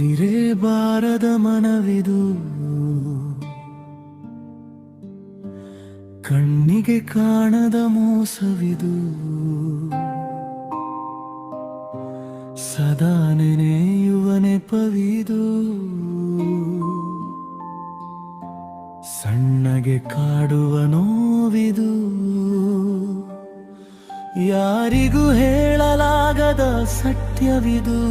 ನುಡಿರೇ ಬಾರದ ಮನವಿದು, ಕಣ್ಣಿಗೆ ಕಾಣದ ಮೋಸವಿದು, ಸದಾ ನೆನೆಯುವ ನೆಪವಿದು, ಸಣ್ಣಗೆ ಕಾಡುವ ನೋವಿದು, ಯಾರಿಗೂ ಹೇಳಲಾಗದ ಸತ್ಯವಿದು,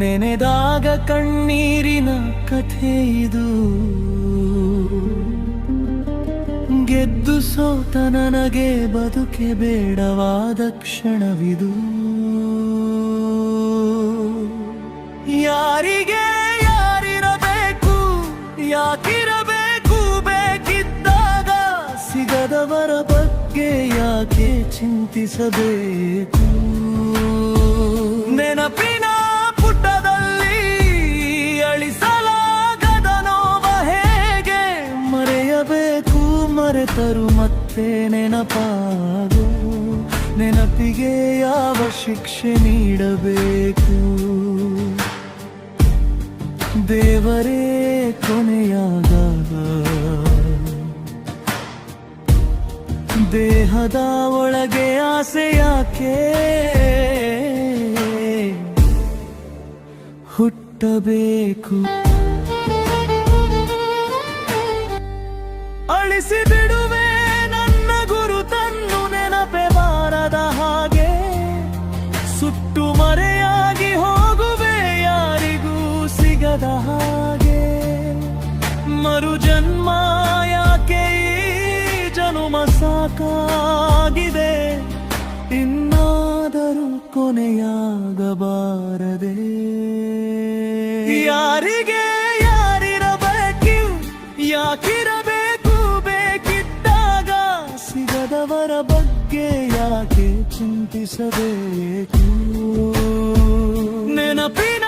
ನೆನೆದಾಗ ಕಣ್ಣೀರಿನ ಕಥೆ ಇದು, ಗೆದ್ದು ಸೋತ ನನಗೆ ಬದುಕೆ ಬೇಡವಾದ ಕ್ಷಣವಿದು. ಯಾರಿಗೆ ಯಾರಿರಬೇಕು, ಯಾಕಿರಬೇಕು, ಬೇಕಿದ್ದಾಗ ಸಿಗದವರ ಬಗ್ಗೆ ಯಾಕೆ ಚಿಂತಿಸಬೇಕು. ನೆನಪಿನ ಪುಟದಲ್ಲಿ ಅಳಿಸಲಾಗದ ನೋವ ಹೇಗೆ ಮರೆಯಬೇಕು, ಮರೆತರು ಮತ್ತೆ ನೆನಪಾಗು. ನೆನಪಿಗೆ ಯಾವ ಶಿಕ್ಷೆ ನೀಡಬೇಕು, ದೇವರೇ ಕೊನೆಯಾಗ ದೇಹದ ಒಳಗೆ ಆಸೆ ಯಾಕೆ ಹುಟ್ಟಬೇಕು. ಅಳಿಸಿ ಬಿಡುವೆ ನನ್ನ ಗುರುತನ್ನು ನೆನಪೆ ಬಾರದ ಹಾಗೆ, ಸುಟ್ಟು ಮರೆಯಾಗಿ ಹೋಗುವೆ ಯಾರಿಗೂ ಸಿಗದ ಹಾಗೆ. ಮರು ಜನ್ಮ ಯಾಕೆ, ಈ ಜನುಮ ಸಾಕಾಗಿದೆ, ಇನ್ನಾದರೂ ಕೊನೆಯಾಗಬಾರದೆ. ಯಾರಿಗೆ ಯಾರಿರಬೇಕು, ಯಾಕಿರಬೇಕು, ಬೇಕಿದ್ದಾಗ ಸಿಗದವರ ಬಗ್ಗೆ ಯಾಕೆ ಚಿಂತಿಸಬೇಕು. ನೆನಪಿನ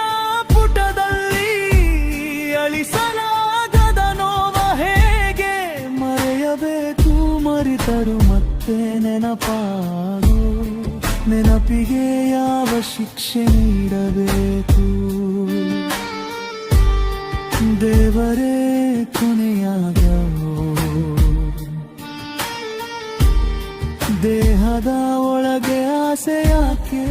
ಪುಟದಲ್ಲಿ ಅಳಿಸಲಾಗದ ನೋವ ಹೇಗೆ ಮರೆಯಬೇಕು, ಮರೆತರು ಮತ್ತೆ ನೆನಪಾಗು. ನೆನಪಿಗೆ ಯಾವ ಶಿಕ್ಷೆ ನೀಡಬೇಕು, ದೇವರೇ ಕೊನೆಯಾಗ ದೇಹದ ಒಳಗೆ ಆಸೆ ಯಾಕೆ